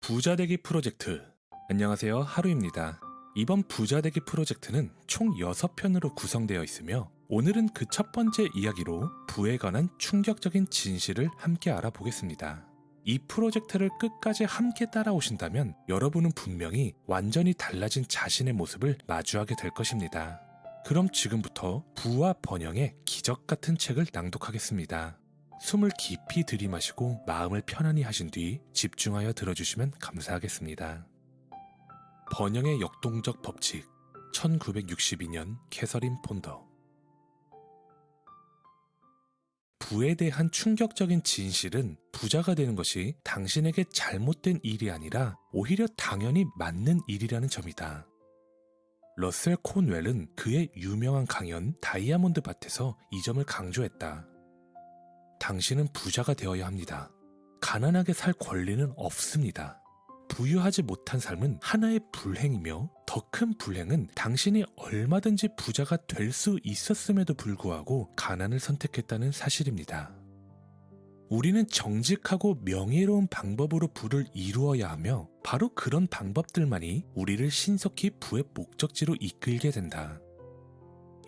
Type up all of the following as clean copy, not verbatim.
부자되기 프로젝트. 안녕하세요, 하루입니다. 이번 부자되기 프로젝트는 총 6편으로 구성되어 있으며 오늘은 그 첫 번째 이야기로 부에 관한 충격적인 진실을 함께 알아보겠습니다. 이 프로젝트를 끝까지 함께 따라오신다면 여러분은 분명히 완전히 달라진 자신의 모습을 마주하게 될 것입니다. 그럼 지금부터 부와 번영의 기적 같은 책을 낭독하겠습니다. 숨을 깊이 들이마시고 마음을 편안히 하신 뒤 집중하여 들어주시면 감사하겠습니다. 번영의 역동적 법칙, 1962년 캐서린 폰더. 부에 대한 충격적인 진실은 부자가 되는 것이 당신에게 잘못된 일이 아니라 오히려 당연히 맞는 일이라는 점이다. 러셀 콘웰은 그의 유명한 강연 다이아몬드 밭에서 이 점을 강조했다. 당신은 부자가 되어야 합니다. 가난하게 살 권리는 없습니다. 부유하지 못한 삶은 하나의 불행이며 더 큰 불행은 당신이 얼마든지 부자가 될 수 있었음에도 불구하고 가난을 선택했다는 사실입니다. 우리는 정직하고 명예로운 방법으로 부를 이루어야 하며 바로 그런 방법들만이 우리를 신속히 부의 목적지로 이끌게 된다.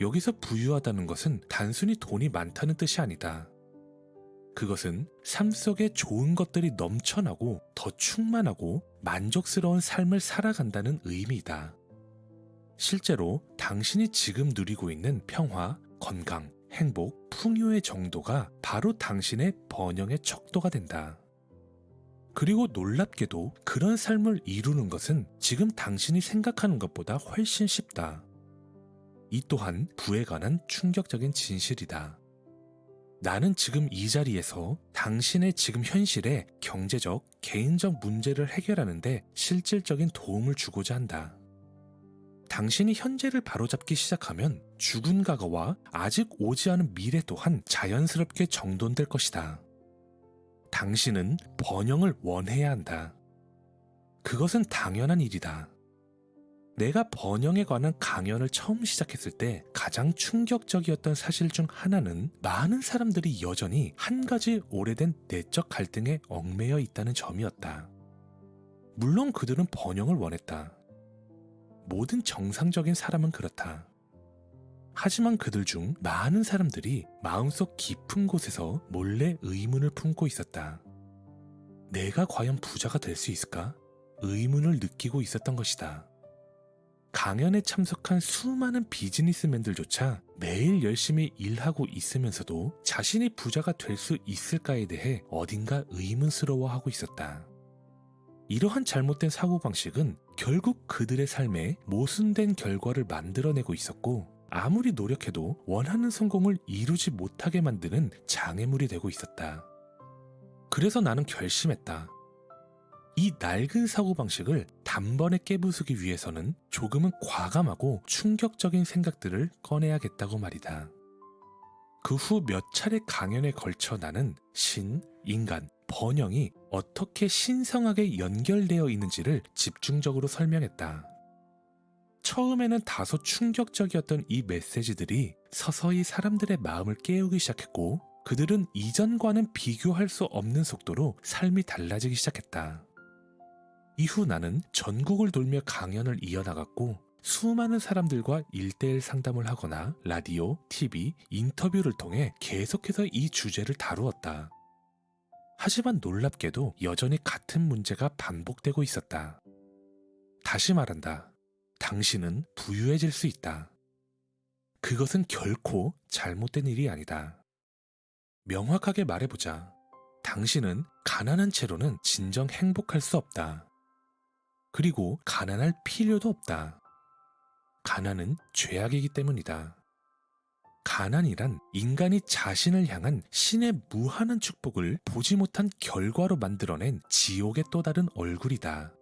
여기서 부유하다는 것은 단순히 돈이 많다는 뜻이 아니다. 그것은 삶 속에 좋은 것들이 넘쳐나고 더 충만하고 만족스러운 삶을 살아간다는 의미이다. 실제로 당신이 지금 누리고 있는 평화, 건강, 행복, 풍요의 정도가 바로 당신의 번영의 척도가 된다. 그리고 놀랍게도 그런 삶을 이루는 것은 지금 당신이 생각하는 것보다 훨씬 쉽다. 이 또한 부에 관한 충격적인 진실이다. 나는 지금 이 자리에서 당신의 지금 현실의 경제적, 개인적 문제를 해결하는데 실질적인 도움을 주고자 한다. 당신이 현재를 바로잡기 시작하면 죽은 과거와 아직 오지 않은 미래 또한 자연스럽게 정돈될 것이다. 당신은 번영을 원해야 한다. 그것은 당연한 일이다. 내가 번영에 관한 강연을 처음 시작했을 때 가장 충격적이었던 사실 중 하나는 많은 사람들이 여전히 한 가지 오래된 내적 갈등에 얽매여 있다는 점이었다. 물론 그들은 번영을 원했다. 모든 정상적인 사람은 그렇다. 하지만 그들 중 많은 사람들이 마음속 깊은 곳에서 몰래 의문을 품고 있었다. 내가 과연 부자가 될 수 있을까? 의문을 느끼고 있었던 것이다. 강연에 참석한 수많은 비즈니스맨들조차 매일 열심히 일하고 있으면서도 자신이 부자가 될 수 있을까에 대해 어딘가 의문스러워하고 있었다. 이러한 잘못된 사고방식은 결국 그들의 삶에 모순된 결과를 만들어내고 있었고 아무리 노력해도 원하는 성공을 이루지 못하게 만드는 장애물이 되고 있었다. 그래서 나는 결심했다. 이 낡은 사고방식을 단번에 깨부수기 위해서는 조금은 과감하고 충격적인 생각들을 꺼내야겠다고 말이다. 그 후 몇 차례 강연에 걸쳐 나는 신, 인간, 번영이 어떻게 신성하게 연결되어 있는지를 집중적으로 설명했다. 처음에는 다소 충격적이었던 이 메시지들이 서서히 사람들의 마음을 깨우기 시작했고 그들은 이전과는 비교할 수 없는 속도로 삶이 달라지기 시작했다. 이후 나는 전국을 돌며 강연을 이어나갔고 수많은 사람들과 1:1 상담을 하거나 라디오, TV, 인터뷰를 통해 계속해서 이 주제를 다루었다. 하지만 놀랍게도 여전히 같은 문제가 반복되고 있었다. 다시 말한다. 당신은 부유해질 수 있다. 그것은 결코 잘못된 일이 아니다. 명확하게 말해보자. 당신은 가난한 채로는 진정 행복할 수 없다. 그리고 가난할 필요도 없다. 가난은 죄악이기 때문이다. 가난이란 인간이 자신을 향한 신의 무한한 축복을 보지 못한 결과로 만들어낸 지옥의 또 다른 얼굴이다.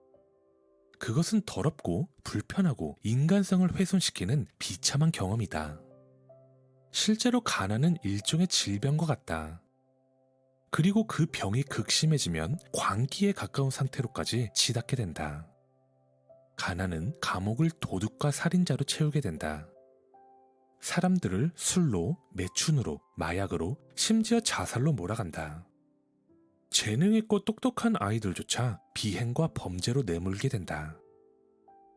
그것은 더럽고 불편하고 인간성을 훼손시키는 비참한 경험이다. 실제로 가난은 일종의 질병과 같다. 그리고 그 병이 극심해지면 광기에 가까운 상태로까지 치닫게 된다. 가난은 감옥을 도둑과 살인자로 채우게 된다. 사람들을 술로, 매춘으로, 마약으로, 심지어 자살로 몰아간다. 재능 있고 똑똑한 아이들조차 비행과 범죄로 내몰게 된다.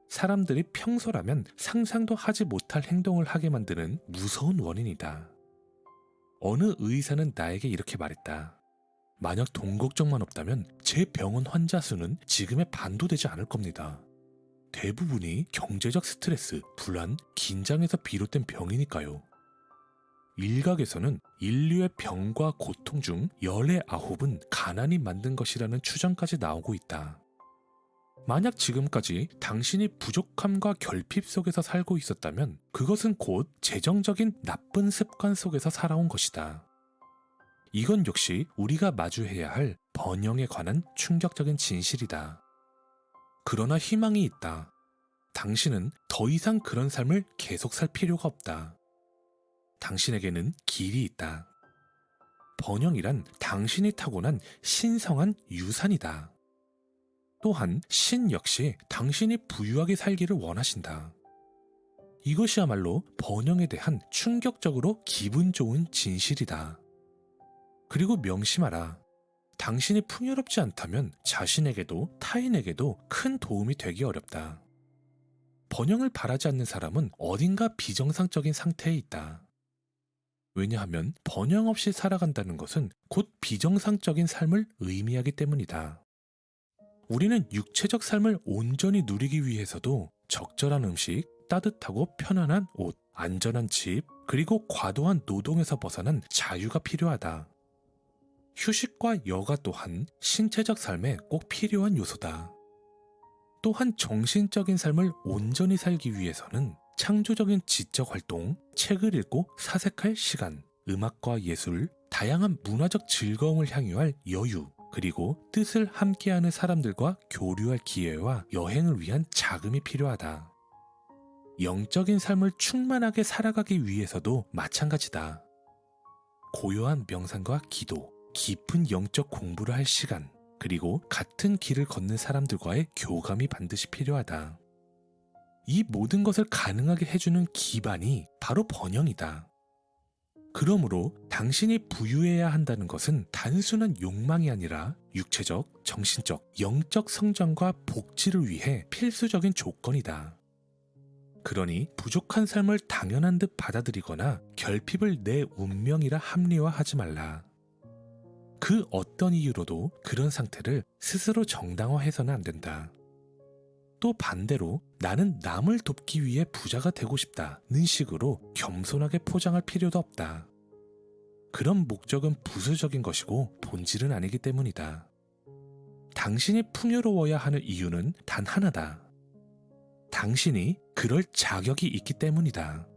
사람들이 평소라면 상상도 하지 못할 행동을 하게 만드는 무서운 원인이다. 어느 의사는 나에게 이렇게 말했다. 만약 돈 걱정만 없다면 제 병원 환자 수는 지금의 반도 되지 않을 겁니다. 대부분이 경제적 스트레스, 불안, 긴장에서 비롯된 병이니까요. 일각에서는 인류의 병과 고통 중 19은 가난이 만든 것이라는 추정까지 나오고 있다. 만약 지금까지 당신이 부족함과 결핍 속에서 살고 있었다면 그것은 곧 재정적인 나쁜 습관 속에서 살아온 것이다. 이건 역시 우리가 마주해야 할 번영에 관한 충격적인 진실이다. 그러나 희망이 있다. 당신은 더 이상 그런 삶을 계속 살 필요가 없다. 당신에게는 길이 있다. 번영이란 당신이 타고난 신성한 유산이다. 또한 신 역시 당신이 부유하게 살기를 원하신다. 이것이야말로 번영에 대한 충격적으로 기분 좋은 진실이다. 그리고 명심하라. 당신이 풍요롭지 않다면 자신에게도 타인에게도 큰 도움이 되기 어렵다. 번영을 바라지 않는 사람은 어딘가 비정상적인 상태에 있다. 왜냐하면 번영 없이 살아간다는 것은 곧 비정상적인 삶을 의미하기 때문이다. 우리는 육체적 삶을 온전히 누리기 위해서도 적절한 음식, 따뜻하고 편안한 옷, 안전한 집, 그리고 과도한 노동에서 벗어난 자유가 필요하다. 휴식과 여가 또한 신체적 삶에 꼭 필요한 요소다. 또한 정신적인 삶을 온전히 살기 위해서는 창조적인 지적 활동, 책을 읽고 사색할 시간, 음악과 예술, 다양한 문화적 즐거움을 향유할 여유, 그리고 뜻을 함께하는 사람들과 교류할 기회와 여행을 위한 자금이 필요하다. 영적인 삶을 충만하게 살아가기 위해서도 마찬가지다. 고요한 명상과 기도, 깊은 영적 공부를 할 시간, 그리고 같은 길을 걷는 사람들과의 교감이 반드시 필요하다. 이 모든 것을 가능하게 해주는 기반이 바로 번영이다. 그러므로 당신이 부유해야 한다는 것은 단순한 욕망이 아니라 육체적, 정신적, 영적 성장과 복지를 위해 필수적인 조건이다. 그러니 부족한 삶을 당연한 듯 받아들이거나 결핍을 내 운명이라 합리화하지 말라. 그 어떤 이유로도 그런 상태를 스스로 정당화해서는 안 된다. 또 반대로 나는 남을 돕기 위해 부자가 되고 싶다는 식으로 겸손하게 포장할 필요도 없다. 그런 목적은 부수적인 것이고 본질은 아니기 때문이다. 당신이 풍요로워야 하는 이유는 단 하나다. 당신이 그럴 자격이 있기 때문이다.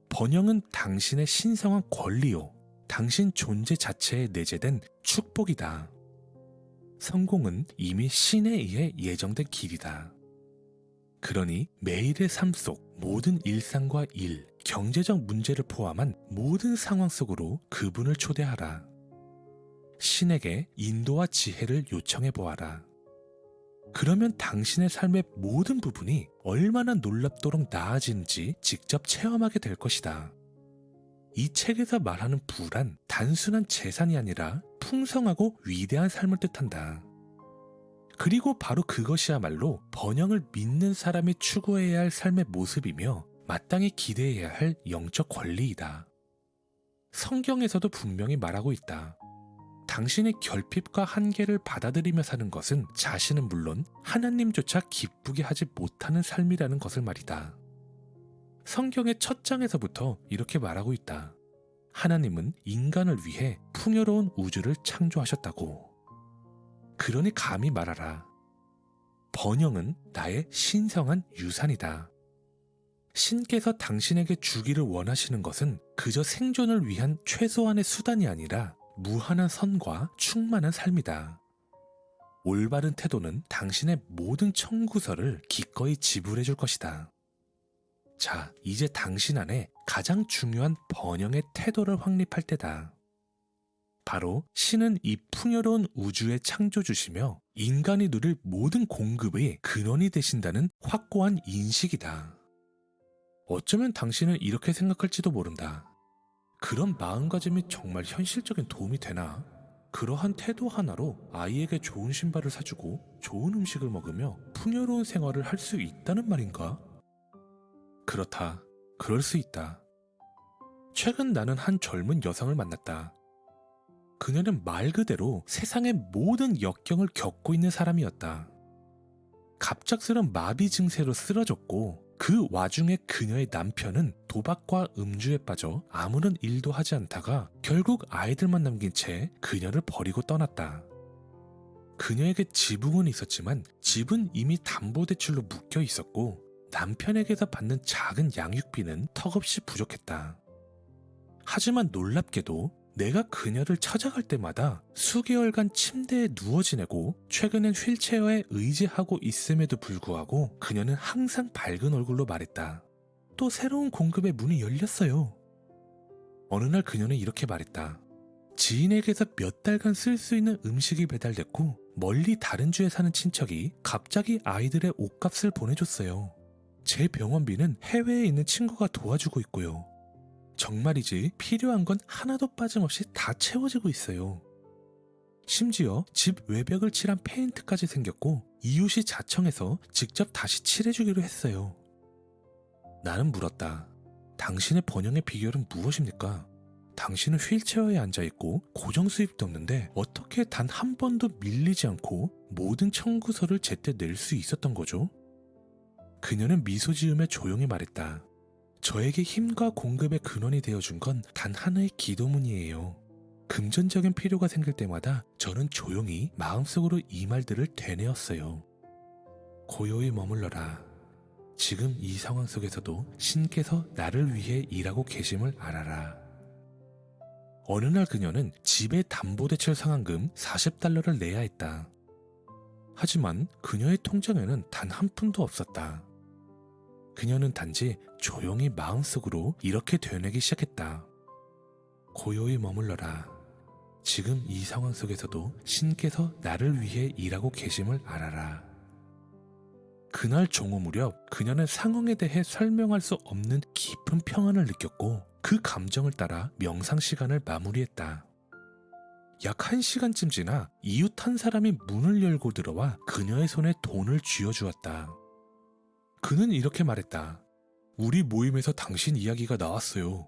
번영은 당신의 신성한 권리요, 당신 존재 자체에 내재된 축복이다. 성공은 이미 신에 의해 예정된 길이다. 그러니 매일의 삶 속 모든 일상과 일, 경제적 문제를 포함한 모든 상황 속으로 그분을 초대하라. 신에게 인도와 지혜를 요청해 보아라. 그러면 당신의 삶의 모든 부분이 얼마나 놀랍도록 나아지는지 직접 체험하게 될 것이다. 이 책에서 말하는 부란 단순한 재산이 아니라 풍성하고 위대한 삶을 뜻한다. 그리고 바로 그것이야말로 번영을 믿는 사람이 추구해야 할 삶의 모습이며 마땅히 기대해야 할 영적 권리이다. 성경에서도 분명히 말하고 있다. 당신이 결핍과 한계를 받아들이며 사는 것은 자신은 물론 하나님조차 기쁘게 하지 못하는 삶이라는 것을 말이다. 성경의 첫 장에서부터 이렇게 말하고 있다. 하나님은 인간을 위해 풍요로운 우주를 창조하셨다고. 그러니 감히 말하라. 번영은 나의 신성한 유산이다. 신께서 당신에게 주기를 원하시는 것은 그저 생존을 위한 최소한의 수단이 아니라 무한한 선과 충만한 삶이다. 올바른 태도는 당신의 모든 청구서를 기꺼이 지불해 줄 것이다. 자, 이제 당신 안에 가장 중요한 번영의 태도를 확립할 때다. 바로 신은 이 풍요로운 우주의 창조주시며 인간이 누릴 모든 공급의 근원이 되신다는 확고한 인식이다. 어쩌면 당신은 이렇게 생각할지도 모른다. 그런 마음가짐이 정말 현실적인 도움이 되나? 그러한 태도 하나로 아이에게 좋은 신발을 사주고 좋은 음식을 먹으며 풍요로운 생활을 할 수 있다는 말인가? 그렇다. 그럴 수 있다. 최근 나는 한 젊은 여성을 만났다. 그녀는 말 그대로 세상의 모든 역경을 겪고 있는 사람이었다. 갑작스런 마비 증세로 쓰러졌고 그 와중에 그녀의 남편은 도박과 음주에 빠져 아무런 일도 하지 않다가 결국 아이들만 남긴 채 그녀를 버리고 떠났다. 그녀에게 지붕은 있었지만 집은 이미 담보대출로 묶여 있었고 남편에게서 받는 작은 양육비는 턱없이 부족했다. 하지만 놀랍게도 내가 그녀를 찾아갈 때마다 수개월간 침대에 누워 지내고 최근엔 휠체어에 의지하고 있음에도 불구하고 그녀는 항상 밝은 얼굴로 말했다. 또 새로운 공급의 문이 열렸어요. 어느 날 그녀는 이렇게 말했다. 지인에게서 몇 달간 쓸 수 있는 음식이 배달됐고 멀리 다른 주에 사는 친척이 갑자기 아이들의 옷값을 보내줬어요. 제 병원비는 해외에 있는 친구가 도와주고 있고요. 정말이지 필요한 건 하나도 빠짐없이 다 채워지고 있어요. 심지어 집 외벽을 칠한 페인트까지 생겼고 이웃이 자청해서 직접 다시 칠해주기로 했어요. 나는 물었다. 당신의 번영의 비결은 무엇입니까? 당신은 휠체어에 앉아있고 고정 수입도 없는데 어떻게 단 한 번도 밀리지 않고 모든 청구서를 제때 낼 수 있었던 거죠? 그녀는 미소 지으며 조용히 말했다. 저에게 힘과 공급의 근원이 되어준 건 단 하나의 기도문이에요. 금전적인 필요가 생길 때마다 저는 조용히 마음속으로 이 말들을 되뇌었어요. 고요히 머물러라. 지금 이 상황 속에서도 신께서 나를 위해 일하고 계심을 알아라. 어느 날 그녀는 집의 담보대출 상환금 40달러를 내야 했다. 하지만 그녀의 통장에는 단 한 푼도 없었다. 그녀는 단지 조용히 마음속으로 이렇게 되뇌기 시작했다. 고요히 머물러라. 지금 이 상황 속에서도 신께서 나를 위해 일하고 계심을 알아라. 그날 종오 무렵 그녀는 상황에 대해 설명할 수 없는 깊은 평안을 느꼈고 그 감정을 따라 명상 시간을 마무리했다. 약 1시간쯤 지나 이웃 한 사람이 문을 열고 들어와 그녀의 손에 돈을 쥐어주었다. 그는 이렇게 말했다. 우리 모임에서 당신 이야기가 나왔어요.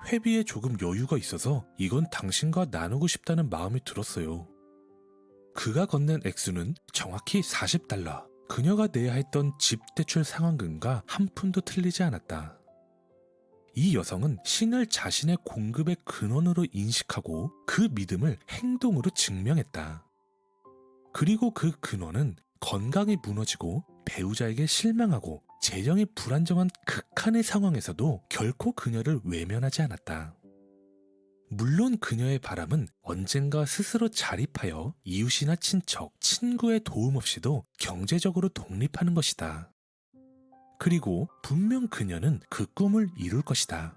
회비에 조금 여유가 있어서 이건 당신과 나누고 싶다는 마음이 들었어요. 그가 건넨 액수는 정확히 40달러. 그녀가 내야 했던 집 대출 상환금과 한 푼도 틀리지 않았다. 이 여성은 신을 자신의 공급의 근원으로 인식하고 그 믿음을 행동으로 증명했다. 그리고 그 근원은 건강이 무너지고 배우자에게 실망하고 재정이 불안정한 극한의 상황에서도 결코 그녀를 외면하지 않았다. 물론 그녀의 바람은 언젠가 스스로 자립하여 이웃이나 친척, 친구의 도움 없이도 경제적으로 독립하는 것이다. 그리고 분명 그녀는 그 꿈을 이룰 것이다.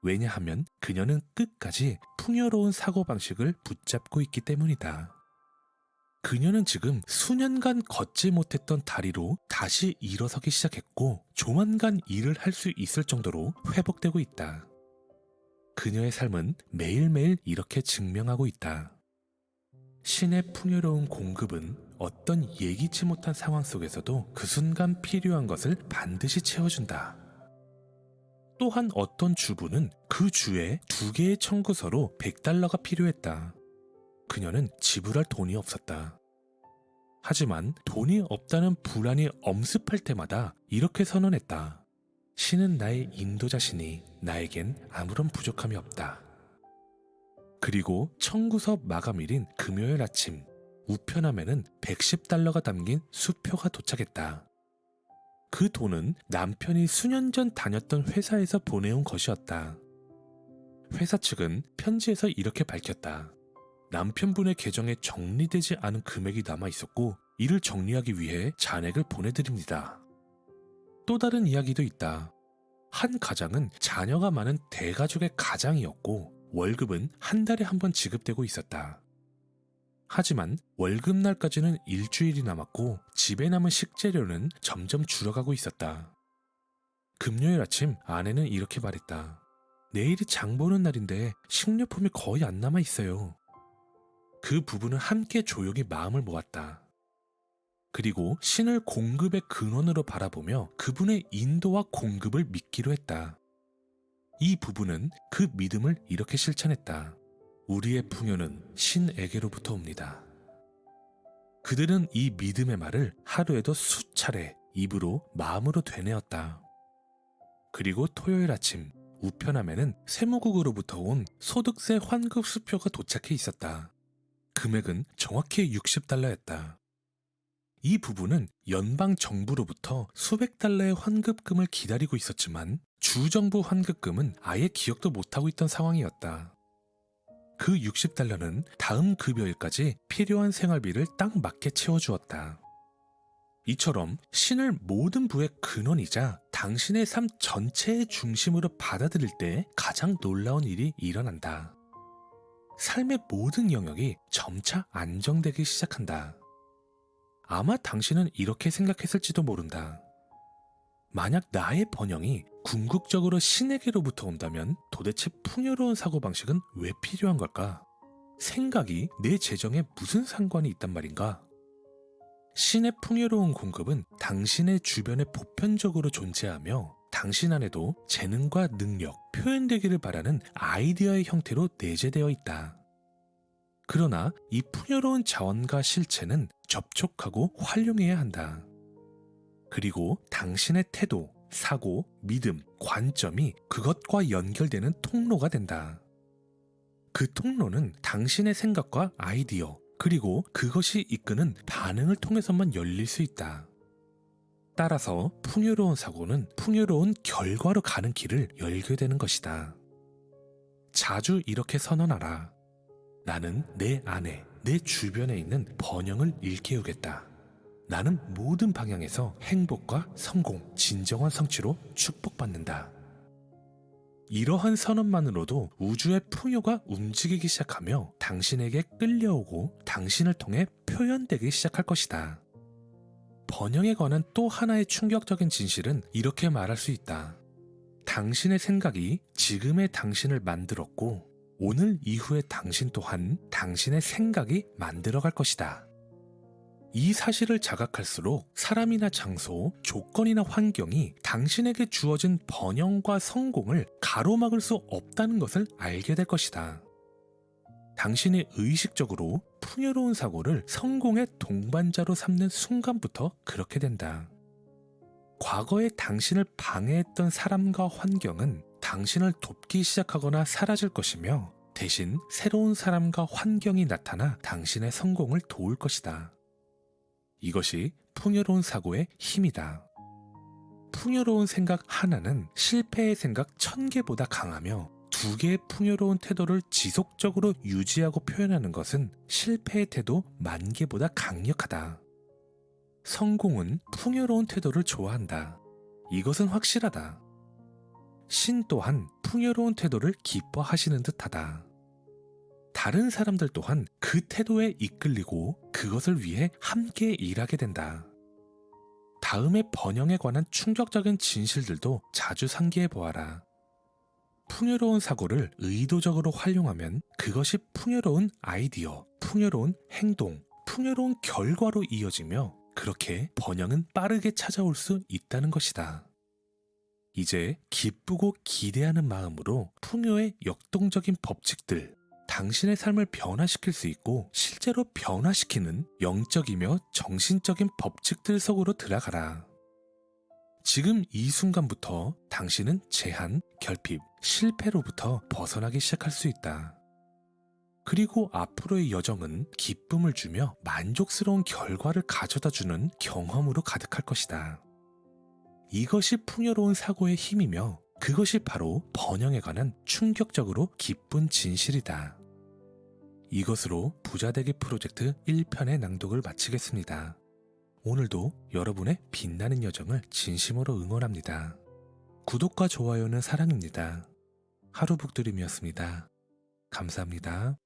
왜냐하면 그녀는 끝까지 풍요로운 사고방식을 붙잡고 있기 때문이다. 그녀는 지금 수년간 걷지 못했던 다리로 다시 일어서기 시작했고 조만간 일을 할 수 있을 정도로 회복되고 있다. 그녀의 삶은 매일매일 이렇게 증명하고 있다. 신의 풍요로운 공급은 어떤 예기치 못한 상황 속에서도 그 순간 필요한 것을 반드시 채워준다. 또한 어떤 주부는 그 주에 2개의 청구서로 100달러가 필요했다. 그녀는 지불할 돈이 없었다. 하지만 돈이 없다는 불안이 엄습할 때마다 이렇게 선언했다. 신은 나의 인도자시니 나에겐 아무런 부족함이 없다. 그리고 청구서 마감일인 금요일 아침 우편함에는 110달러가 담긴 수표가 도착했다. 그 돈은 남편이 수년 전 다녔던 회사에서 보내온 것이었다. 회사 측은 편지에서 이렇게 밝혔다. 남편분의 계정에 정리되지 않은 금액이 남아 있었고 이를 정리하기 위해 잔액을 보내드립니다. 또 다른 이야기도 있다. 한 가장은 자녀가 많은 대가족의 가장이었고 월급은 한 달에 한 번 지급되고 있었다. 하지만 월급날까지는 일주일이 남았고 집에 남은 식재료는 점점 줄어가고 있었다. 금요일 아침 아내는 이렇게 말했다. 내일이 장 보는 날인데 식료품이 거의 안 남아 있어요. 그 부부는 함께 조용히 마음을 모았다. 그리고 신을 공급의 근원으로 바라보며 그분의 인도와 공급을 믿기로 했다. 이 부부는 그 믿음을 이렇게 실천했다. 우리의 풍요는 신에게로부터 옵니다. 그들은 이 믿음의 말을 하루에도 수차례 입으로 마음으로 되뇌었다. 그리고 토요일 아침 우편함에는 세무국으로부터 온 소득세 환급 수표가 도착해 있었다. 금액은 정확히 $60였다. 이 부부는 연방 정부로부터 수백 달러의 환급금을 기다리고 있었지만 주정부 환급금은 아예 기억도 못하고 있던 상황이었다. 그 $60는 다음 급여일까지 필요한 생활비를 딱 맞게 채워주었다. 이처럼 신을 모든 부의 근원이자 당신의 삶 전체의 중심으로 받아들일 때 가장 놀라운 일이 일어난다. 삶의 모든 영역이 점차 안정되기 시작한다. 아마 당신은 이렇게 생각했을지도 모른다. 만약 나의 번영이 궁극적으로 신에게로부터 온다면 도대체 풍요로운 사고방식은 왜 필요한 걸까? 생각이 내 재정에 무슨 상관이 있단 말인가? 신의 풍요로운 공급은 당신의 주변에 보편적으로 존재하며 당신 안에도 재능과 능력, 표현되기를 바라는 아이디어의 형태로 내재되어 있다. 그러나 이 풍요로운 자원과 실체는 접촉하고 활용해야 한다. 그리고 당신의 태도, 사고, 믿음, 관점이 그것과 연결되는 통로가 된다. 그 통로는 당신의 생각과 아이디어, 그리고 그것이 이끄는 반응을 통해서만 열릴 수 있다. 따라서 풍요로운 사고는 풍요로운 결과로 가는 길을 열게 되는 것이다. 자주 이렇게 선언하라. 나는 내 안에, 내 주변에 있는 번영을 일깨우겠다. 나는 모든 방향에서 행복과 성공, 진정한 성취로 축복받는다. 이러한 선언만으로도 우주의 풍요가 움직이기 시작하며 당신에게 끌려오고 당신을 통해 표현되기 시작할 것이다. 번영에 관한 또 하나의 충격적인 진실은 이렇게 말할 수 있다. 당신의 생각이 지금의 당신을 만들었고 오늘 이후의 당신 또한 당신의 생각이 만들어갈 것이다. 이 사실을 자각할수록 사람이나 장소, 조건이나 환경이 당신에게 주어진 번영과 성공을 가로막을 수 없다는 것을 알게 될 것이다. 당신이 의식적으로 풍요로운 사고를 성공의 동반자로 삼는 순간부터 그렇게 된다. 과거에 당신을 방해했던 사람과 환경은 당신을 돕기 시작하거나 사라질 것이며 대신 새로운 사람과 환경이 나타나 당신의 성공을 도울 것이다. 이것이 풍요로운 사고의 힘이다. 풍요로운 생각 하나는 실패의 생각 1000개보다 강하며 2개의 풍요로운 태도를 지속적으로 유지하고 표현하는 것은 실패의 태도 10,000개보다 강력하다. 성공은 풍요로운 태도를 좋아한다. 이것은 확실하다. 신 또한 풍요로운 태도를 기뻐하시는 듯하다. 다른 사람들 또한 그 태도에 이끌리고 그것을 위해 함께 일하게 된다. 다음의 번영에 관한 충격적인 진실들도 자주 상기해 보아라. 풍요로운 사고를 의도적으로 활용하면 그것이 풍요로운 아이디어, 풍요로운 행동, 풍요로운 결과로 이어지며 그렇게 번영은 빠르게 찾아올 수 있다는 것이다. 이제 기쁘고 기대하는 마음으로 풍요의 역동적인 법칙들, 당신의 삶을 변화시킬 수 있고 실제로 변화시키는 영적이며 정신적인 법칙들 속으로 들어가라. 지금 이 순간부터 당신은 제한, 결핍, 실패로부터 벗어나기 시작할 수 있다. 그리고 앞으로의 여정은 기쁨을 주며 만족스러운 결과를 가져다주는 경험으로 가득할 것이다. 이것이 풍요로운 사고의 힘이며 그것이 바로 번영에 관한 충격적으로 기쁜 진실이다. 이것으로 부자되기 프로젝트 1편의 낭독을 마치겠습니다. 오늘도 여러분의 빛나는 여정을 진심으로 응원합니다. 구독과 좋아요는 사랑입니다. 하루북드림이었습니다. 감사합니다.